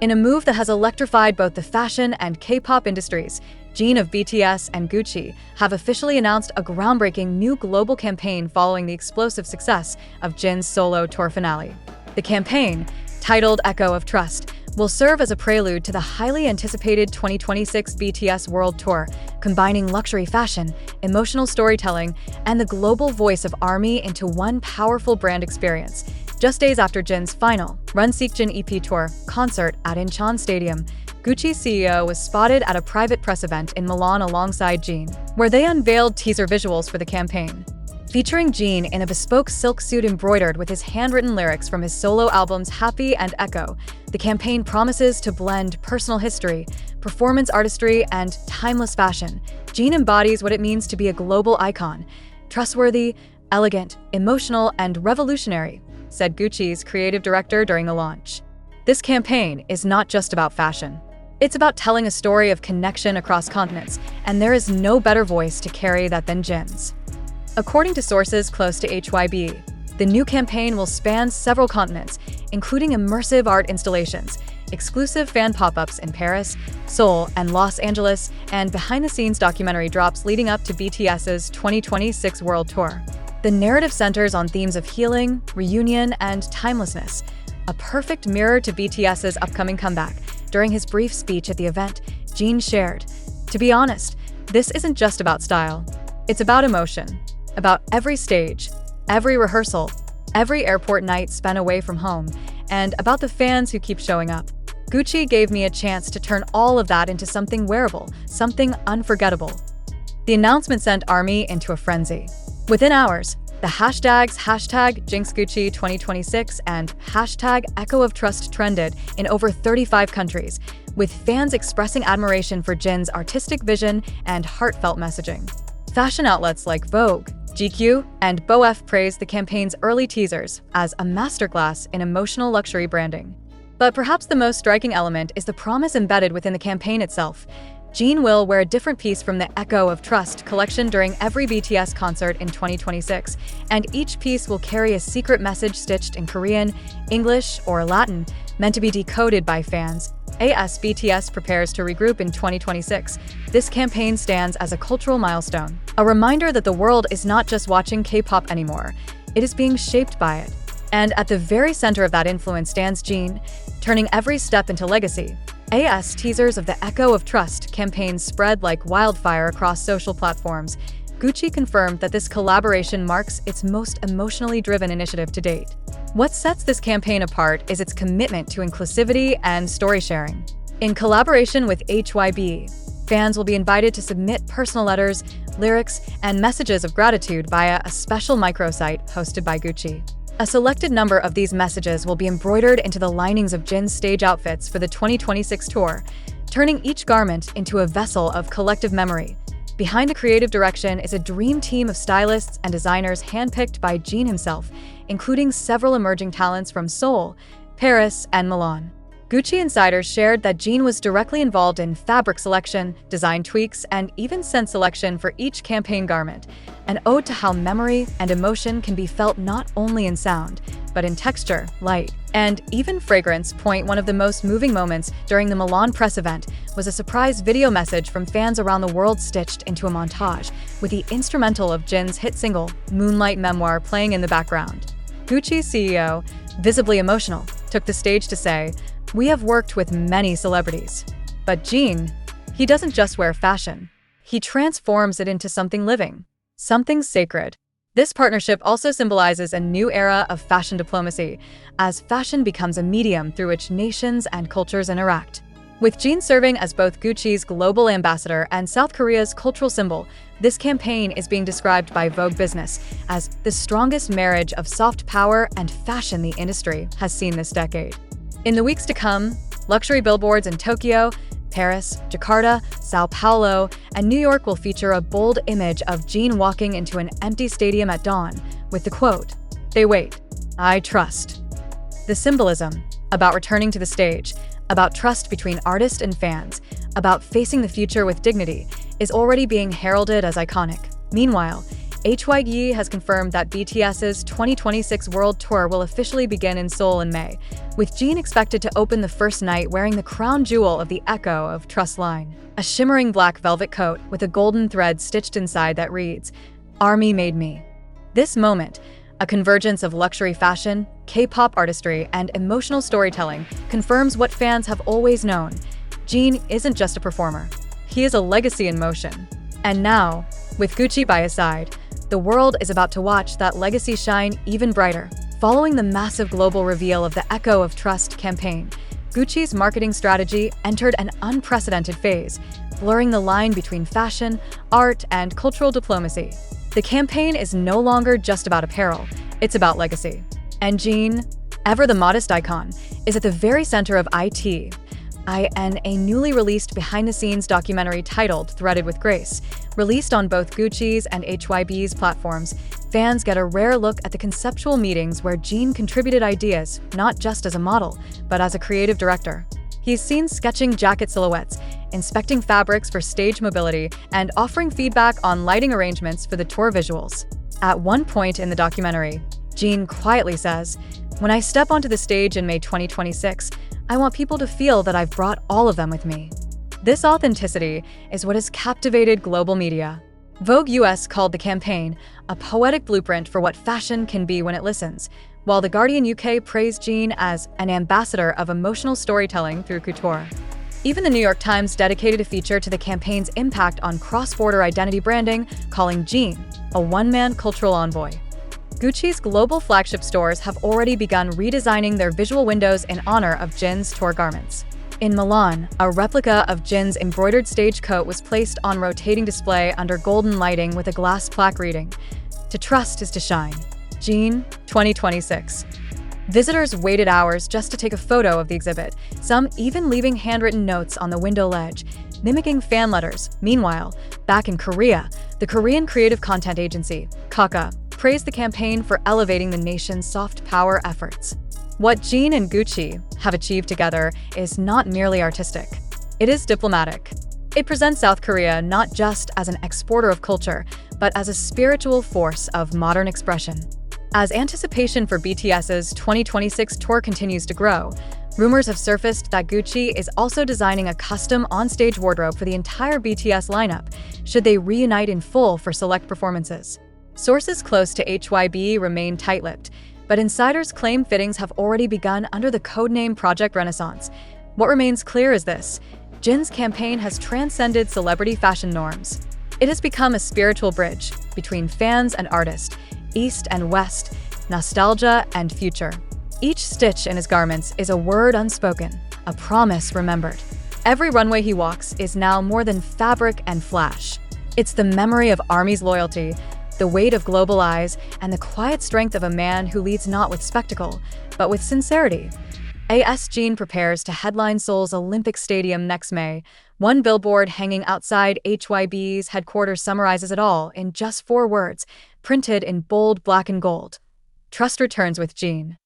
In a move that has electrified both the fashion and K-pop industries, Jin of BTS and Gucci have officially announced a groundbreaking new global campaign following the explosive success of Jin's solo tour finale. The campaign, titled Echo of Trust, will serve as a prelude to the highly anticipated 2026 BTS World Tour, combining luxury fashion, emotional storytelling, and the global voice of ARMY into one powerful brand experience. Just days after Jin's final Run Seokjin EP tour concert at Incheon Stadium, Gucci's CEO was spotted at a private press event in Milan alongside Jin, where they unveiled teaser visuals for the campaign. Featuring Jin in a bespoke silk suit embroidered with his handwritten lyrics from his solo albums Happy and Echo, the campaign promises to blend personal history, performance artistry, and timeless fashion. Jin embodies what it means to be a global icon: trustworthy, elegant, emotional, and revolutionary, said Gucci's creative director during the launch. This campaign is not just about fashion. It's about telling a story of connection across continents, and there is no better voice to carry that than Jin's. According to sources close to HYB, the new campaign will span several continents, including immersive art installations, exclusive fan pop-ups in Paris, Seoul, and Los Angeles, and behind-the-scenes documentary drops leading up to BTS's 2026 World Tour. The narrative centers on themes of healing, reunion, and timelessness, a perfect mirror to BTS's upcoming comeback. During his brief speech at the event, Jin shared, "To be honest, this isn't just about style. It's about emotion. About every stage, every rehearsal, every airport night spent away from home, and about the fans who keep showing up. Gucci gave me a chance to turn all of that into something wearable, something unforgettable." The announcement sent ARMY into a frenzy. Within hours, the hashtags #JinxGucci2026 and #EchoOfTrust trended in over 35 countries, with fans expressing admiration for Jin's artistic vision and heartfelt messaging. Fashion outlets like Vogue, GQ, and BOF praised the campaign's early teasers as a masterclass in emotional luxury branding. But perhaps the most striking element is the promise embedded within the campaign itself. Jin will wear a different piece from the Echo of Trust collection during every BTS concert in 2026, and each piece will carry a secret message stitched in Korean, English, or Latin, meant to be decoded by fans. As BTS prepares to regroup in 2026, this campaign stands as a cultural milestone, a reminder that the world is not just watching K-pop anymore, it is being shaped by it. And at the very center of that influence stands Jin, turning every step into legacy. Teasers of the Echo of Trust campaign spread like wildfire across social platforms. Gucci confirmed that this collaboration marks its most emotionally driven initiative to date. What sets this campaign apart is its commitment to inclusivity and story sharing. In collaboration with HYB, fans will be invited to submit personal letters, lyrics, and messages of gratitude via a special microsite hosted by Gucci. A selected number of these messages will be embroidered into the linings of Jin's stage outfits for the 2026 tour, turning each garment into a vessel of collective memory. Behind the creative direction is a dream team of stylists and designers handpicked by Jin himself, including several emerging talents from Seoul, Paris, and Milan. Gucci insiders shared that Jin was directly involved in fabric selection, design tweaks, and even scent selection for each campaign garment, an ode to how memory and emotion can be felt not only in sound, but in texture, light, and even fragrance. One of the most moving moments during the Milan press event was a surprise video message from fans around the world stitched into a montage, with the instrumental of Jin's hit single, Moonlight Memoir, playing in the background. Gucci's CEO, visibly emotional, took the stage to say, "We have worked with many celebrities. But Jin, he doesn't just wear fashion. He transforms it into something living, something sacred." This partnership also symbolizes a new era of fashion diplomacy, as fashion becomes a medium through which nations and cultures interact. With Jin serving as both Gucci's global ambassador and South Korea's cultural symbol, this campaign is being described by Vogue Business as the strongest marriage of soft power and fashion the industry has seen this decade. In the weeks to come, luxury billboards in Tokyo, Paris, Jakarta, Sao Paulo, and New York will feature a bold image of Jin walking into an empty stadium at dawn with the quote, "They wait, I trust." The symbolism, about returning to the stage, about trust between artist and fans, about facing the future with dignity, is already being heralded as iconic. Meanwhile, HYG has confirmed that BTS's 2026 World Tour will officially begin in Seoul in May, with Jin expected to open the first night wearing the crown jewel of the Echo of Trust line, a shimmering black velvet coat with a golden thread stitched inside that reads, "Army made me." This moment, a convergence of luxury fashion, K-pop artistry, and emotional storytelling, confirms what fans have always known. Jin isn't just a performer. He is a legacy in motion. And now, with Gucci by his side, the world is about to watch that legacy shine even brighter. Following the massive global reveal of the Echo of Trust campaign, Gucci's marketing strategy entered an unprecedented phase, blurring the line between fashion, art, and cultural diplomacy. The campaign is no longer just about apparel, it's about legacy. And Jin, ever the modest icon, is at the very center of IT. a newly released behind-the-scenes documentary titled Threaded with Grace. Released on both Gucci's and HYB's platforms, fans get a rare look at the conceptual meetings where Jin contributed ideas, not just as a model, but as a creative director. He's seen sketching jacket silhouettes, inspecting fabrics for stage mobility, and offering feedback on lighting arrangements for the tour visuals. At one point in the documentary, Jin quietly says, "When I step onto the stage in May 2026, I want people to feel that I've brought all of them with me." This authenticity is what has captivated global media. Vogue US called the campaign a poetic blueprint for what fashion can be when it listens, while The Guardian UK praised Jin as an ambassador of emotional storytelling through couture. Even the New York Times dedicated a feature to the campaign's impact on cross-border identity branding, calling Jin a one-man cultural envoy. Gucci's global flagship stores have already begun redesigning their visual windows in honor of Jin's tour garments. In Milan, a replica of Jin's embroidered stage coat was placed on rotating display under golden lighting with a glass plaque reading, "To trust is to shine. Jin, 2026." Visitors waited hours just to take a photo of the exhibit, some even leaving handwritten notes on the window ledge, mimicking fan letters. Meanwhile, back in Korea, the Korean creative content agency, Kaka, praised the campaign for elevating the nation's soft power efforts. What Jin and Gucci have achieved together is not merely artistic. It is diplomatic. It presents South Korea not just as an exporter of culture, but as a spiritual force of modern expression. As anticipation for BTS's 2026 tour continues to grow, rumors have surfaced that Gucci is also designing a custom on-stage wardrobe for the entire BTS lineup, should they reunite in full for select performances. Sources close to HYB remain tight-lipped, but insiders claim fittings have already begun under the codename Project Renaissance. What remains clear is this: Jin's campaign has transcended celebrity fashion norms. It has become a spiritual bridge between fans and artists, East and West, nostalgia and future. Each stitch in his garments is a word unspoken, a promise remembered. Every runway he walks is now more than fabric and flash. It's the memory of ARMY's loyalty, the weight of global eyes, and the quiet strength of a man who leads not with spectacle, but with sincerity. Jin prepares to headline Seoul's Olympic Stadium next May. One billboard hanging outside HYB's headquarters summarizes it all in just 4 words, printed in bold black and gold. "Trust returns with Jin."